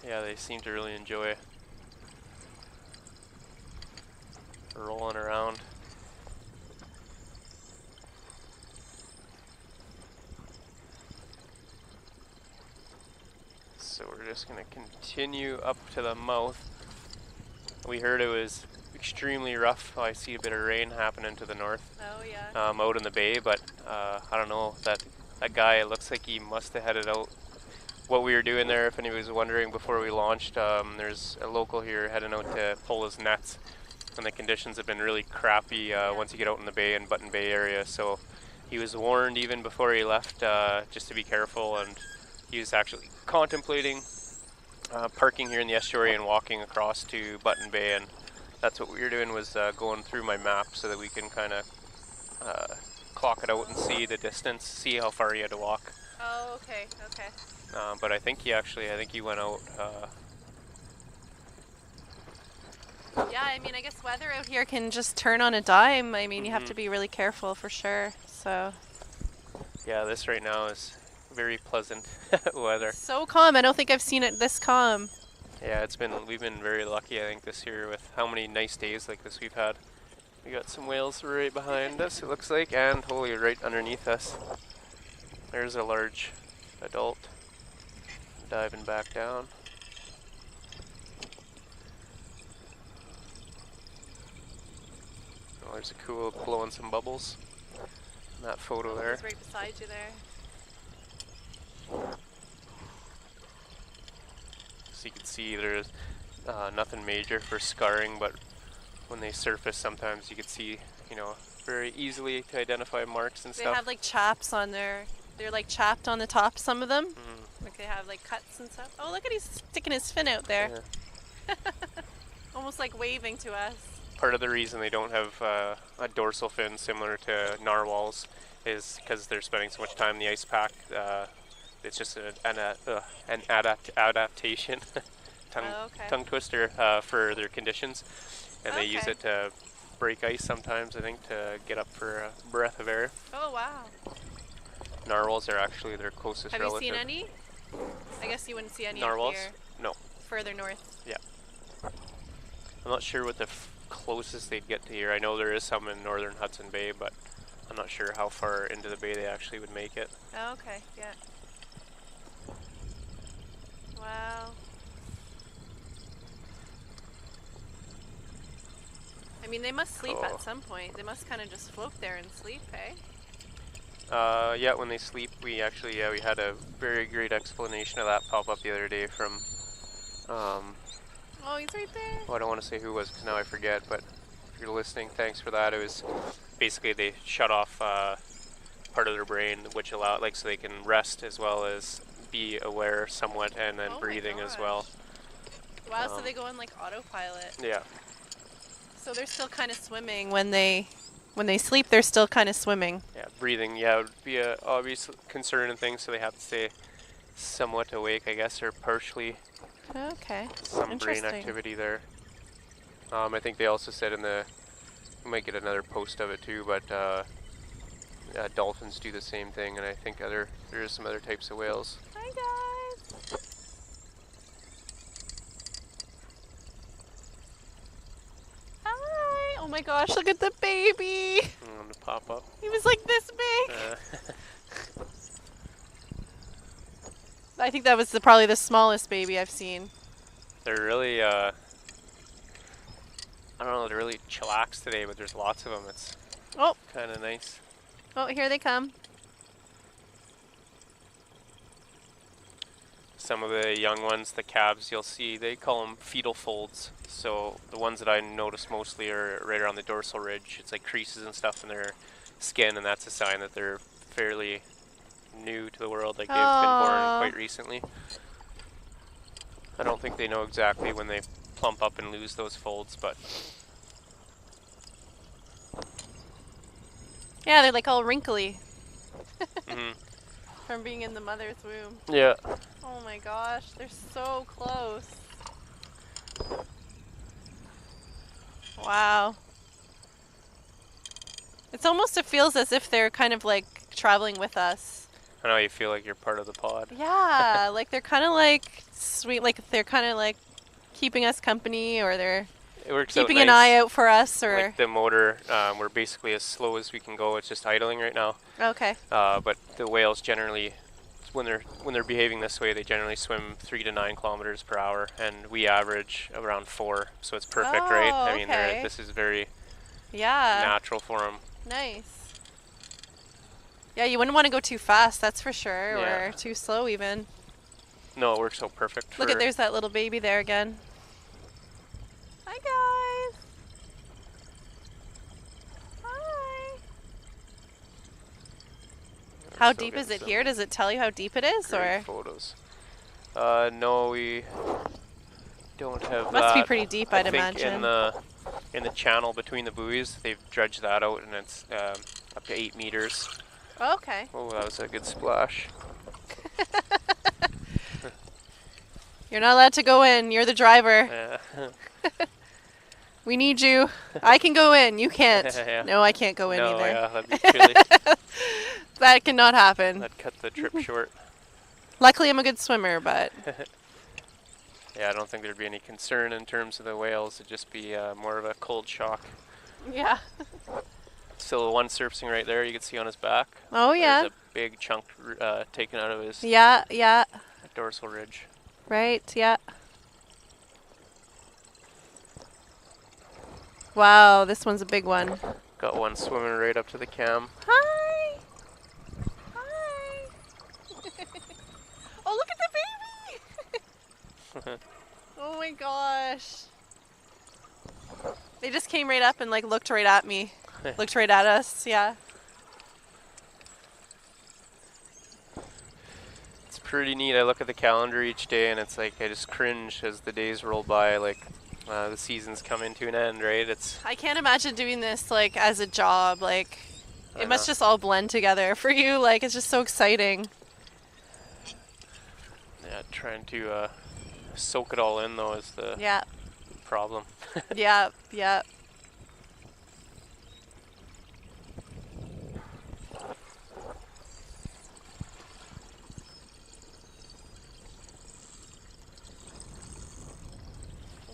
Yeah, they seem to really enjoy rolling around. So we're just going to continue up to the mouth. We heard it was extremely rough. I see a bit of rain happening to the north. Oh yeah. Out in the bay, but I don't know, that guy, it looks like he must have headed out. What we were doing there, if anybody was wondering before we launched, there's a local here heading out to pull his nets, and the conditions have been really crappy once you get out in the bay and Button Bay area, so he was warned even before he left just to be careful, and he was actually contemplating parking here in the estuary and walking across to Button Bay, and that's what we were doing, was going through my map so that we can kind of clock it out and see the distance, see how far he had to walk. Oh, okay, okay. But I think he went out. Yeah, I mean, I guess weather out here can just turn on a dime. I mean, you have to be really careful for sure. So. Yeah, this right now is very pleasant weather. So calm. I don't think I've seen it this calm. Yeah, we've been very lucky, I think, this year with how many nice days like this we've had. We got some whales right behind us, it looks like, and holy, right underneath us. There's a large adult diving back down. Oh, there's a cool blowing some bubbles in that photo there. It's right beside you there. So you can see there's nothing major for scarring, but when they surface, sometimes you can see, very easily to identify marks and stuff. They have like chaps on their. They're like chapped on the top, some of them. Like they have like cuts and stuff. Oh, look at, he's sticking his fin out there. Yeah. Almost like waving to us. Part of the reason they don't have a dorsal fin similar to narwhals is because they're spending so much time in the ice pack. It's just an adaptation, tongue twister for their conditions, and they use it to break ice sometimes, I think, to get up for a breath of air. Oh, wow. Narwhals are actually their closest relative. Have you seen any? I guess you wouldn't see any narwhals? Up here. No. Further north. Yeah. I'm not sure what the closest they'd get to here. I know there is some in northern Hudson Bay, but I'm not sure how far into the bay they actually would make it. Oh, okay, yeah. Wow. I mean, they must sleep at some point. They must kind of just float there and sleep, eh? Yeah, when they sleep, we had a very great explanation of that pop up the other day from, oh, he's right there. Well, I don't want to say who it was because now I forget, but if you're listening, thanks for that. It was basically they shut off part of their brain, which allowed, so they can rest as well as be aware somewhat, and then breathing as well. Wow, so they go on like autopilot. Yeah. So they're still kind of swimming when they sleep. They're still kind of swimming. Yeah, breathing. Yeah, would be a obvious concern and things. So they have to stay somewhat awake, I guess, or partially. Okay. Some brain activity there. I think they also said we might get another post of it too, but dolphins do the same thing, and I think there is some other types of whales. Hi guys. Hi. Oh my gosh, look at the baby. I'm gonna pop up. He was like this big. I think that was probably the smallest baby I've seen. They're really, I don't know, they're really chillax today, but there's lots of them. It's kind of nice. Oh, here they come. Some of the young ones, the calves, you'll see, they call them fetal folds. So the ones that I notice mostly are right around the dorsal ridge. It's like creases and stuff in their skin, and that's a sign that they're fairly new to the world, like they've been born quite recently. I don't think they know exactly when they plump up and lose those folds, but yeah, they're like all wrinkly from being in the mother's womb. Yeah. Oh my gosh, they're so close. Wow. It's almost, it feels as if they're kind of like traveling with us. I know you feel like you're part of the pod. Yeah, like they're kind of like sweet, like they're kind of like keeping us company, or they're It works keeping out an nice. eye out for us, or Like the motor, we're basically as slow as we can go. It's just idling right now. okay. But the whales generally, when they're behaving this way, they generally swim 3 to 9 kilometers per hour, and we average around 4. So it's perfect, right? Oh, I mean, okay. this is very Yeah, natural for them. nice. Yeah, you wouldn't want to go too fast, that's for sure, Yeah. or too slow even. No, it works out perfect. Look at, there's that little baby there again. Hi guys. Hi. How deep is it here? Does it tell you how deep it is, or? Photos. No, we don't have Must that. be pretty deep, I'd I think imagine. in the channel between the buoys, they've dredged that out, and it's up to 8 meters. Oh, okay. Oh, that was a good splash. You're not allowed to go in. You're the driver. Yeah. We need you. I can go in. You can't. Yeah. No, I can't go in No, either. yeah, that'd be really, That cannot happen. that'd cut the trip short. Luckily, I'm a good swimmer, but Yeah, I don't think there'd be any concern in terms of the whales. It'd just be more of a cold shock. yeah. Still one surfacing right there. You can see on his back. Oh yeah. There's a big chunk taken out of his Yeah, yeah. dorsal ridge. Right, yeah. Wow, this one's a big one. Got one swimming right up to the cam. Hi. Hi. Oh, look at the baby. Oh my gosh. They just came right up and like looked right at me. Looked right at us, yeah. It's pretty neat. I look at the calendar each day and it's like I just cringe as the days roll by, like the season's coming to an end, right? I can't imagine doing this like as a job. Like it must just all blend together for you. Like it's just so exciting. Yeah, trying to soak it all in though is the problem. Yeah, yeah.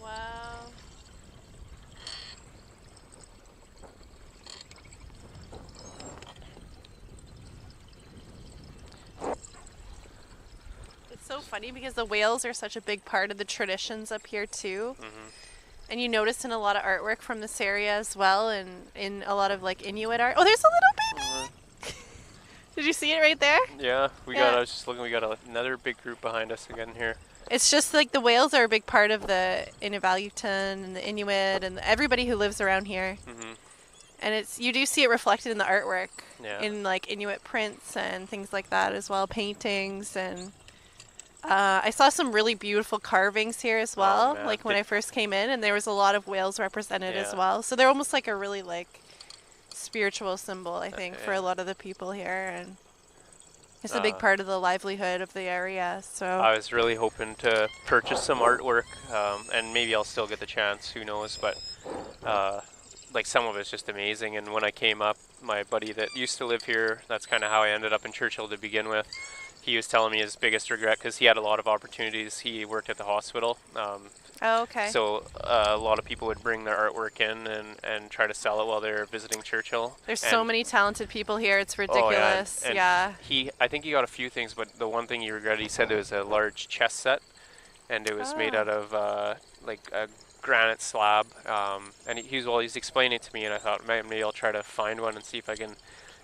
Wow. It's so funny because the whales are such a big part of the traditions up here too. Mm-hmm. And you notice in a lot of artwork from this area as well, and in a lot of like Inuit art. Oh, there's a little baby! Did you see it right there? Yeah, I was just looking, we got another big group behind us again here. It's just like the whales are a big part of the Inuvialuktun and the Inuit and everybody who lives around here. Mm-hmm. And you do see it reflected in the artwork, Yeah. in like Inuit prints and things like that as well, paintings. And I saw some really beautiful carvings here as well, man. like when I first came in, and there was a lot of whales represented as Yeah. well. So they're almost like a really like spiritual symbol, I think, for a lot of the people here. And it's a big part of the livelihood of the area. So I was really hoping to purchase some artwork, and maybe I'll still get the chance, who knows, but like some of it's just amazing. And when I came up, my buddy that used to live here, that's kind of how I ended up in Churchill to begin with. He was telling me his biggest regret, because he had a lot of opportunities. He worked at the hospital. oh, okay. So a lot of people would bring their artwork in and try to sell it while they were visiting Churchill. There's so many talented people here. It's ridiculous. And yeah. I think he got a few things, but the one thing he regretted, he said it was a large chess set, and it was made out of like a granite slab. And he's explaining it to me, and I thought maybe I'll try to find one and see if I can.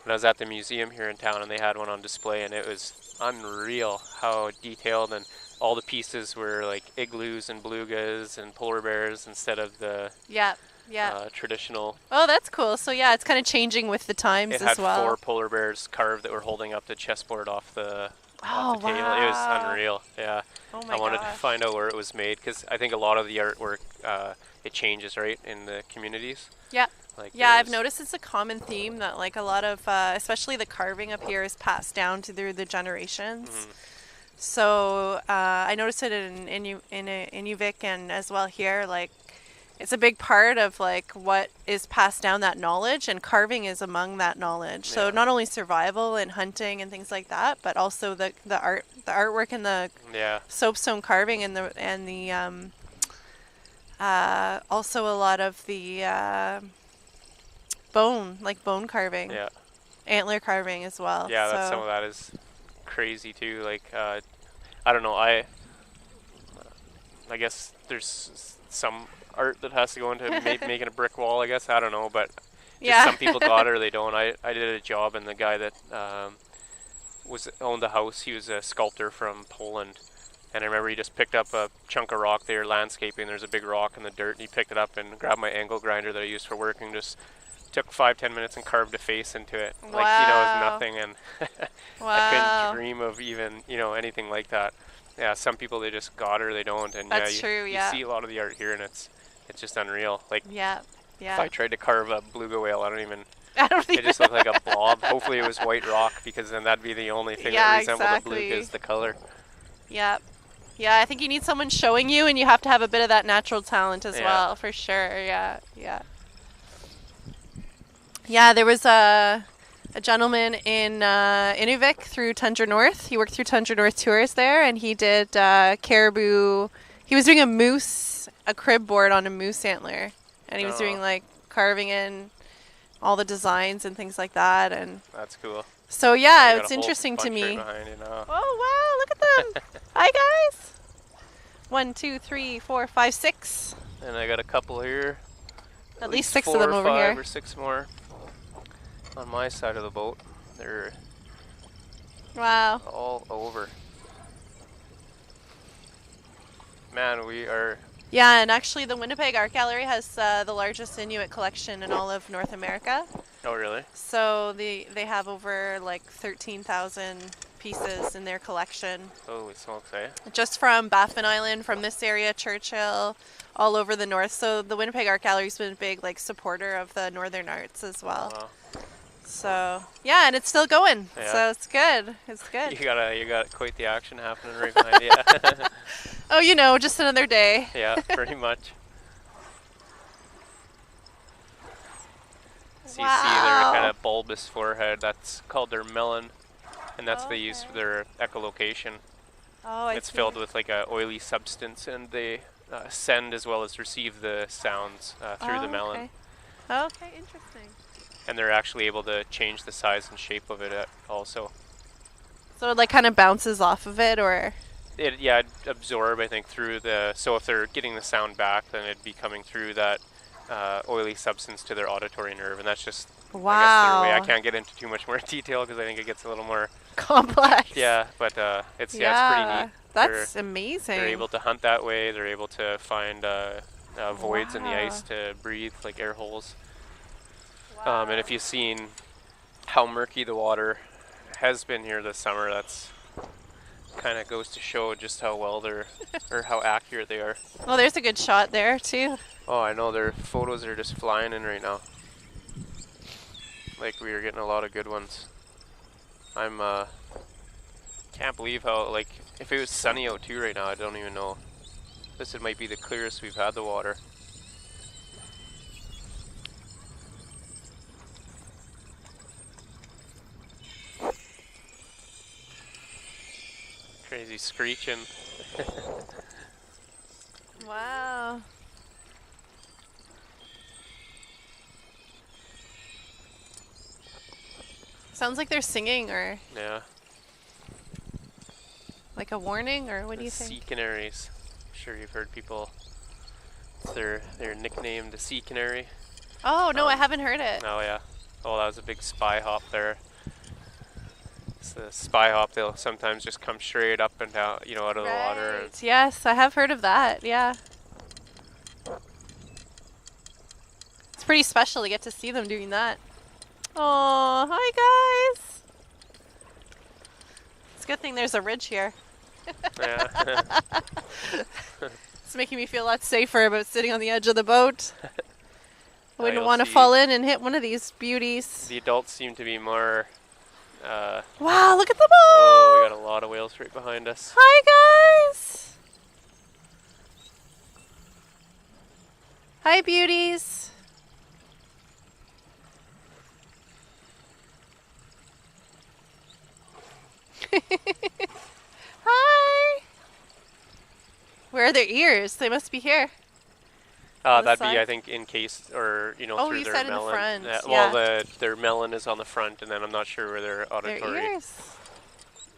And I was at the museum here in town, and they had one on display, and it was unreal how detailed, and all the pieces were like igloos and belugas and polar bears instead of the traditional. Oh, that's cool. So yeah, it's kind of changing with the times It as had well. 4 polar bears carved that were holding up the chessboard off the table. Wow. It was unreal. Yeah. Oh my I wanted gosh. to find out where it was made, because I think a lot of the artwork it changes, right, in the communities. Yeah. Like Yeah, I've noticed it's a common theme that like a lot of, especially the carving up here, is passed down through the generations. Mhm. So I noticed it in Inuvik and as well here. Like it's a big part of like what is passed down, that knowledge, and carving is among that knowledge. So Yeah. not only survival and hunting and things like that, but also the artwork and the Yeah. soapstone carving and the also a lot of the bone carving, Yeah. antler carving as well. Yeah, that's So some of that is crazy too. Like, I don't know. I guess there's some art that has to go into making a brick wall. I guess I don't know, but just yeah. some people got it or they don't. I did a job, and the guy that owned the house, he was a sculptor from Poland, and I remember he just picked up a chunk of rock. They were landscaping. There's a big rock in the dirt, and he picked it up and grabbed my angle grinder that I used for work and just took 5-10 minutes and carved a face into it. Wow. Like, it was nothing, and Wow. I couldn't dream of even, anything like that. Yeah, some people, they just got it or they don't, and That's true, yeah. you see a lot of the art here, and it's just unreal. Like, Yeah. if I tried to carve a beluga whale, I don't even. I don't It even just looked like a blob. Hopefully it was white rock, because then that'd be the only thing that resembled a beluga is the color. Yeah. Yeah, I think you need someone showing you, and you have to have a bit of that natural talent as Yeah. well, for sure. Yeah. Yeah. Yeah, there was a gentleman in Inuvik through Tundra North. He worked through Tundra North Tours there, and he did caribou. He was doing a crib board on a moose antler, and he was doing like carving in all the designs and things like that. And That's cool. so yeah, it's interesting to me. Right behind you now. Oh wow, look at them! Hi guys. 1, 2, 3, 4, 5, 6. And I got a couple here. At least 6 of them over 5 here. or 6 more on my side of the boat. They're Wow. all over. Man, we are. Yeah, and actually the Winnipeg Art Gallery has the largest Inuit collection in all of North America. Oh, really? So they have over like 13,000 pieces in their collection. Holy smokes, eh? Just from Baffin Island, from this area, Churchill, all over the north. So the Winnipeg Art Gallery's been a big like supporter of the northern arts as well. Wow. So yeah, and it's still going. Yeah. So it's good. It's good. You got quite the action happening right behind you. Oh, just another day. Yeah, pretty much. So you see their kind of bulbous forehead. That's called their melon, and that's what they use for their echolocation. Oh, It's filled with like a oily substance, and they send as well as receive the sounds through the melon. Okay, interesting. And they're actually able to change the size and shape of it also. So it like kind of bounces off of it, or? It'd absorb, I think, through so if they're getting the sound back, then it'd be coming through that oily substance to their auditory nerve, and that's just, Wow. I guess, their way. I can't get into too much more detail because I think it gets a little more complex. Yeah, but it's pretty neat. That's amazing. They're able to hunt that way. They're able to find voids in the ice to breathe, like air holes. Wow. And if you've seen how murky the water has been here this summer, that's kind of goes to show just how well or how accurate they are. Well, there's a good shot there too. Oh, I know, their photos are just flying in right now. Like, we are getting a lot of good ones. I'm can't believe how, like, if it was sunny out too right now, I don't even know. It might be the clearest we've had the water. Crazy screeching. Wow. Sounds like they're singing, or Yeah. like a warning, or what do you think? Sea canaries. I'm sure you've heard people. They're nicknamed the sea canary. Oh no, I haven't heard it. Oh yeah. Oh, that was a big spy hop there. It's the spy hop. They'll sometimes just come straight up and down, out of the water. And Yes, I have heard of that. Yeah. It's pretty special to get to see them doing that. Oh, hi guys. It's a good thing there's a ridge here. yeah. It's making me feel a lot safer about sitting on the edge of the boat. Wouldn't you'll want to see fall in and hit one of these beauties. The adults seem to be more. Wow, look at them all! Oh, we got a lot of whales right behind us. Hi guys! Hi, beauties. Hi. Where are their ears? They must be here on the That'd be, side. I think, encased or Oh, through you their said in the melon. front. Well, Yeah. their melon is on the front, and then I'm not sure where their Their auditory. ears.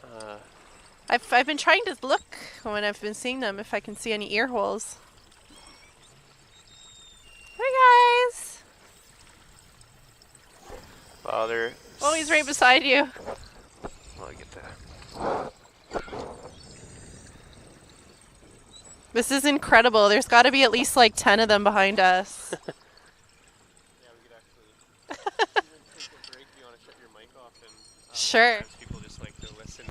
Uh, I've been trying to look when I've been seeing them if I can see any ear holes. Hi, guys. well, they're. Oh, he's right beside you. Well, I get that. This is incredible. There's got to be at least like 10 of them behind us. Yeah, we could actually even take a break. Do you want to shut your mic off? And Sure. sometimes people just like to listen.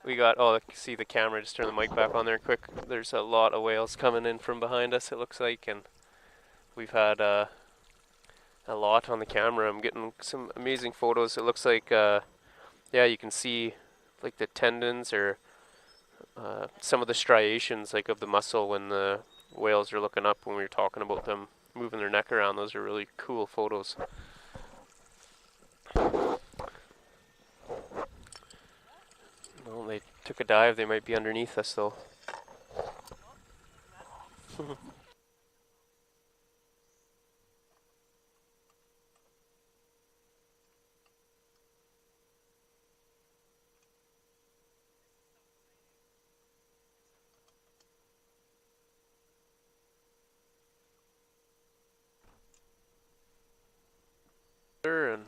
We got, oh, see the camera, just turn the mic back on there quick. There's a lot of whales coming in from behind us, it looks like, and we've had a lot on the camera. I'm getting some amazing photos. It looks like, yeah, you can see like the tendons or some of the striations like of the muscle when the whales are looking up when we were talking about them moving their neck around. Those are really cool photos. Well, they took a dive. They might be underneath us though. And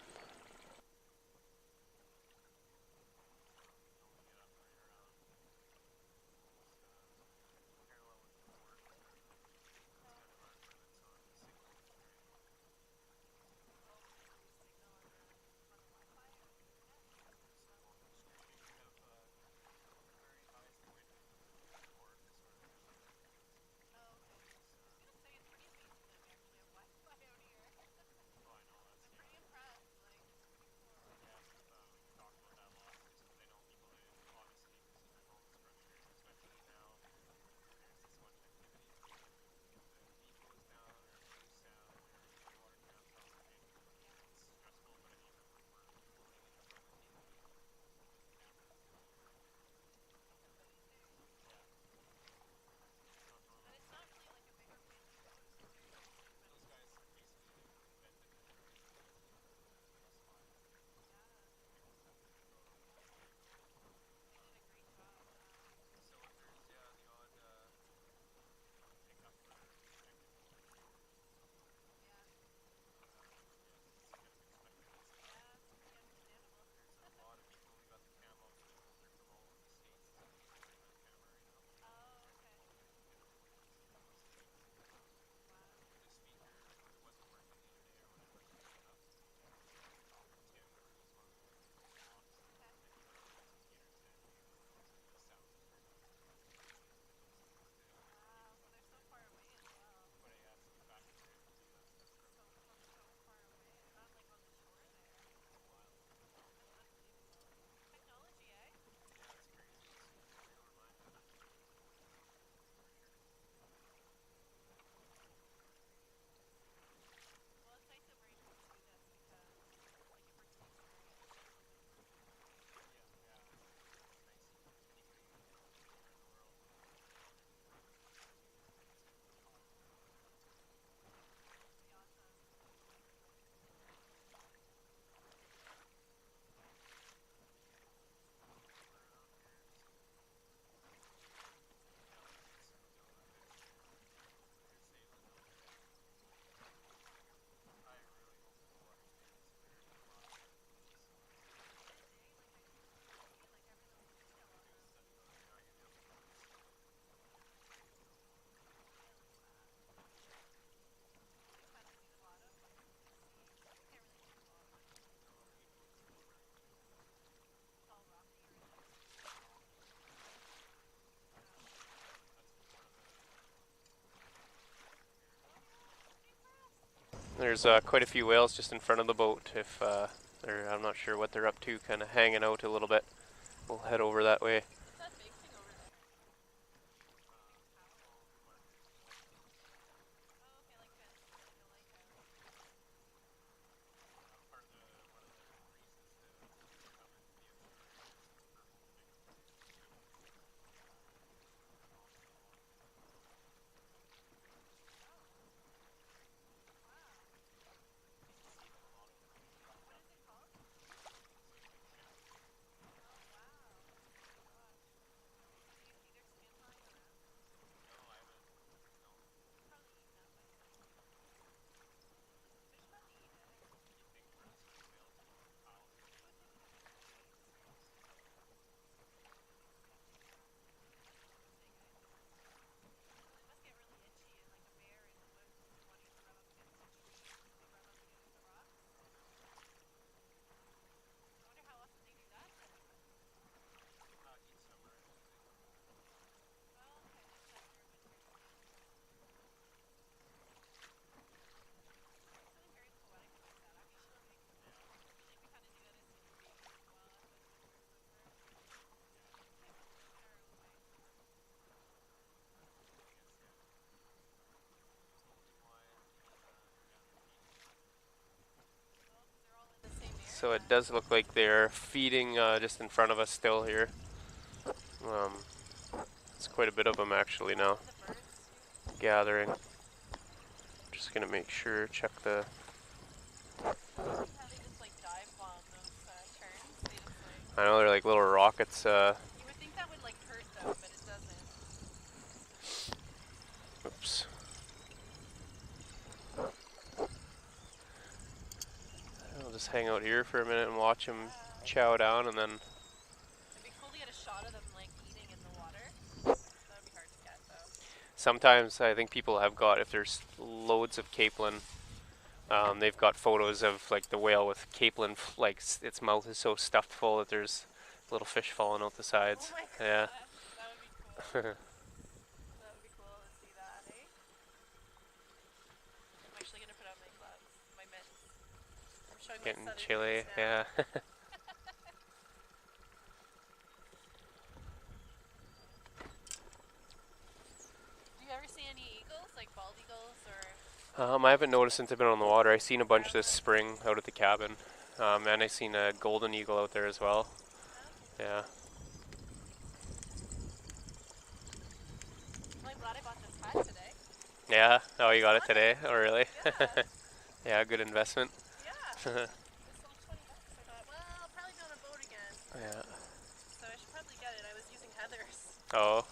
there's quite a few whales just in front of the boat. If I'm not sure what they're up to, kind of hanging out a little bit. We'll head over that way. So it does look like they're feeding just in front of us still here. It's quite a bit of them actually now, gathering. Just gonna make sure, check the... I know they're like little rockets. You would think that would like hurt them, but it doesn't. Oops. I'll just hang out here for a minute and watch them chow down, and then... It'd be cool to get a shot of them like eating in the water. That would be hard to get though. Sometimes I think people have got, if there's loads of capelin, they've got photos of like the whale with capelin, like its mouth is so stuffed full that there's little fish falling out the sides. Oh my god. Yeah. That would be cool. That would be cool to see that, eh? I'm actually gonna put on my gloves, my mitts. I'm showing Getting my southern chilly, mitts now. yeah. Do you ever see any eagles, like bald eagles or? I haven't noticed since I've been on the water. I seen a bunch this spring out at the cabin, and I seen a golden eagle out there as well. Yeah. Well, I'm glad I bought this hat today. Yeah. Oh, you got it today? Oh, really? Yeah. Yeah. Good investment. Yeah. This was $20. I thought, well, I'll probably be on a boat again. Yeah. So I should probably get it. I was using Heather's. Oh.